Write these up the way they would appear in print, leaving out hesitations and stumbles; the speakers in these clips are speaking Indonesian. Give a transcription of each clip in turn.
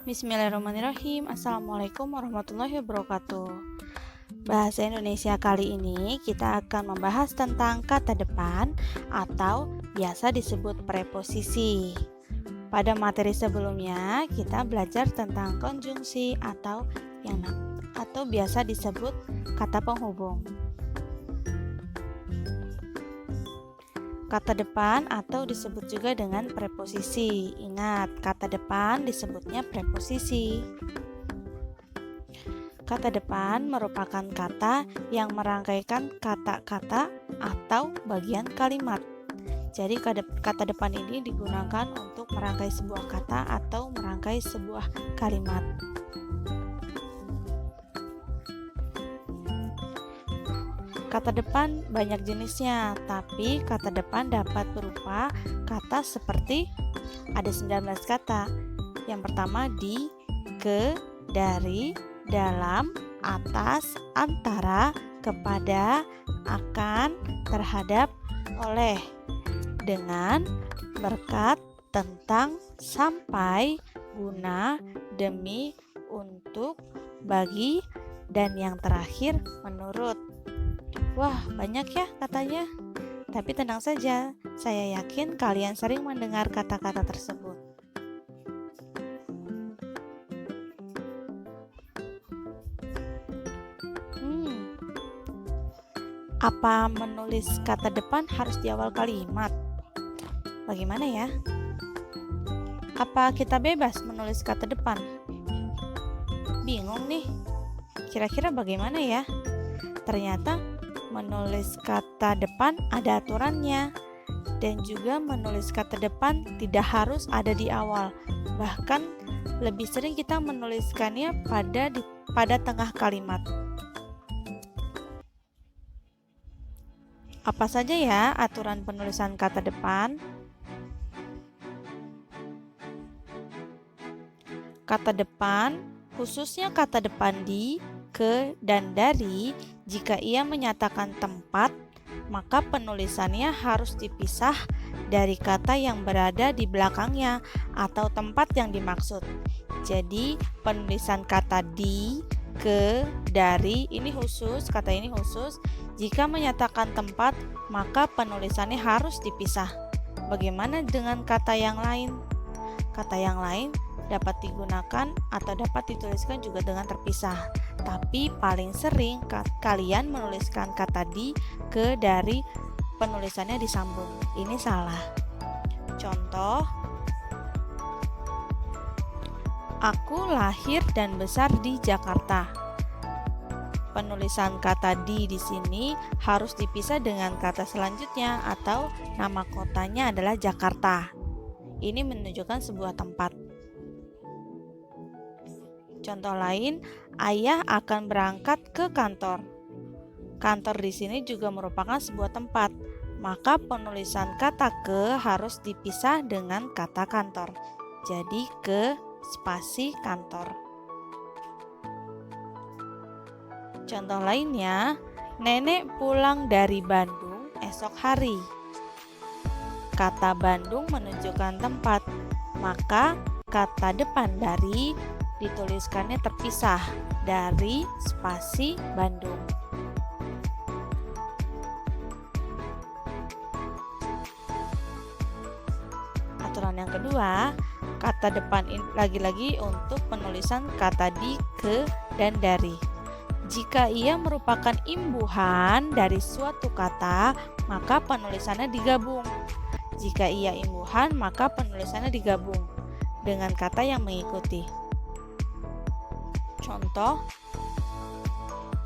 Bismillahirrahmanirrahim. Assalamualaikum warahmatullahi wabarakatuh. Bahasa Indonesia kali ini kita akan membahas tentang kata depan atau biasa disebut preposisi. Pada materi sebelumnya kita belajar tentang konjungsi atau biasa disebut kata penghubung. Kata depan atau disebut juga dengan preposisi. Ingat, kata depan disebutnya preposisi. Kata depan merupakan kata yang merangkaikan kata-kata atau bagian kalimat. Jadi kata depan ini digunakan untuk merangkai sebuah kata atau merangkai sebuah kalimat. Kata depan banyak jenisnya, tapi kata depan dapat berupa kata seperti ada 19 kata. Yang pertama di, ke, dari, dalam, atas, antara, kepada, akan, terhadap, oleh, dengan, berkat, tentang, sampai, guna, demi, untuk, bagi, dan yang terakhir menurut. Wah, banyak ya katanya. Tapi tenang saja, saya yakin kalian sering mendengar kata-kata tersebut. Apa menulis kata depan harus di awal kalimat? Bagaimana ya? Apa kita bebas menulis kata depan? Bingung nih. Kira-kira bagaimana ya? Ternyata menulis kata depan ada aturannya, dan juga menulis kata depan tidak harus ada di awal. Bahkan lebih sering kita menuliskannya pada tengah kalimat. Apa saja ya aturan penulisan kata depan? Kata depan, khususnya kata depan di, ke, dan dari, jika ia menyatakan tempat, maka penulisannya harus dipisah dari kata yang berada di belakangnya atau tempat yang dimaksud. Jadi, penulisan kata di, ke, dari ini khusus, kata ini khusus. Jika menyatakan tempat, maka penulisannya harus dipisah. Bagaimana dengan kata yang lain? Kata yang lain dapat digunakan atau dapat dituliskan juga dengan terpisah. Tapi paling sering kalian menuliskan kata di, ke, dari, penulisannya disambung. Ini salah. Contoh, aku lahir dan besar di Jakarta. Penulisan kata di sini harus dipisah dengan kata selanjutnya atau nama kotanya adalah Jakarta. Ini menunjukkan sebuah tempat. Contoh lain, ayah akan berangkat ke kantor. Kantor di sini juga merupakan sebuah tempat, maka penulisan kata ke harus dipisah dengan kata kantor. Jadi ke spasi kantor. Contoh lainnya, nenek pulang dari Bandung esok hari. Kata Bandung menunjukkan tempat, maka kata depan dari dituliskannya terpisah dari spasi Bandung. Aturan yang kedua, kata depan lagi-lagi untuk penulisan kata di, ke, dan dari. Jika ia merupakan imbuhan dari suatu kata, maka penulisannya digabung. Jika ia imbuhan, maka penulisannya digabung dengan kata yang mengikuti. Contoh,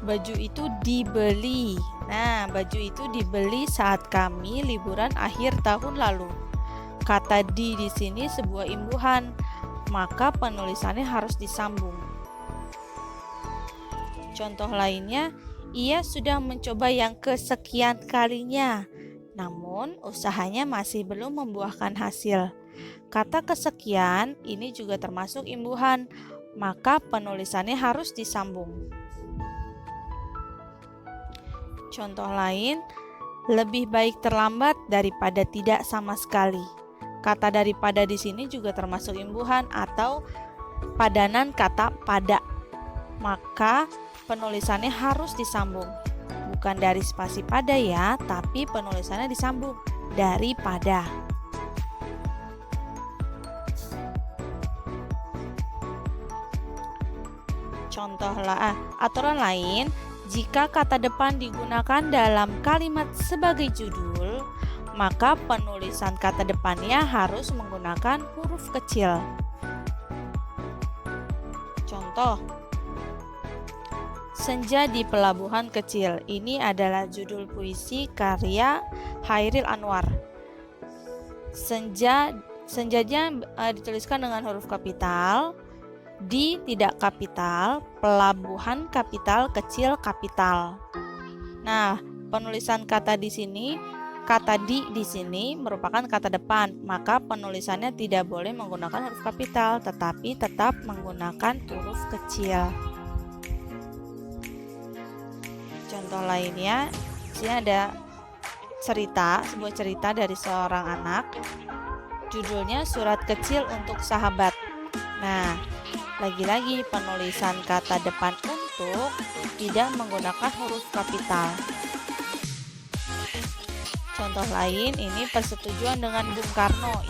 baju itu dibeli. Nah, baju itu dibeli saat kami liburan akhir tahun lalu. Kata di sini sebuah imbuhan, maka penulisannya harus disambung. Contoh lainnya, ia sudah mencoba yang kesekian kalinya, namun usahanya masih belum membuahkan hasil. Kata kesekian ini juga termasuk imbuhan, maka penulisannya harus disambung. Contoh lain, lebih baik terlambat daripada tidak sama sekali. Kata daripada di sini juga termasuk imbuhan atau padanan kata pada, maka penulisannya harus disambung. Bukan dari spasi pada ya, tapi penulisannya disambung daripada. Contoh aturan lain, jika kata depan digunakan dalam kalimat sebagai judul, maka penulisan kata depannya harus menggunakan huruf kecil. Contoh, Senja di Pelabuhan Kecil. Ini adalah judul puisi karya Chairil Anwar. Senjanya dituliskan dengan huruf kapital, di tidak kapital, pelabuhan kapital, kecil kapital. Nah, penulisan kata di sini, kata di sini merupakan kata depan, maka penulisannya tidak boleh menggunakan huruf kapital, tetapi tetap menggunakan huruf kecil. Contoh lainnya, di sini ada sebuah cerita dari seorang anak. Judulnya Surat Kecil untuk Sahabat. Nah, lagi-lagi penulisan kata depan untuk tidak menggunakan huruf kapital. Contoh lain, ini Persetujuan dengan Bung Karno.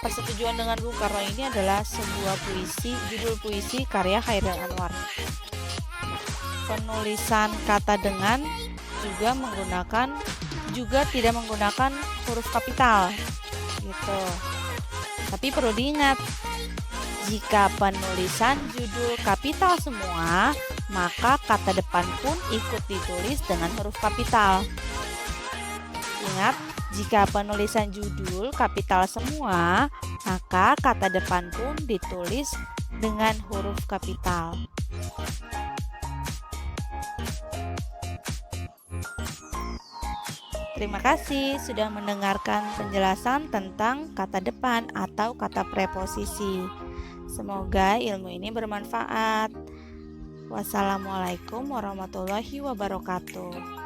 Persetujuan dengan Bung Karno ini adalah sebuah puisi, judul puisi karya Chairil Anwar. Penulisan kata dengan juga tidak menggunakan huruf kapital gitu. Tapi perlu diingat, jika penulisan judul kapital semua, maka kata depan pun ikut ditulis dengan huruf kapital. Ingat, jika penulisan judul kapital semua, maka kata depan pun ditulis dengan huruf kapital. Terima kasih sudah mendengarkan penjelasan tentang kata depan atau kata preposisi. Semoga ilmu ini bermanfaat. Wassalamualaikum warahmatullahi wabarakatuh.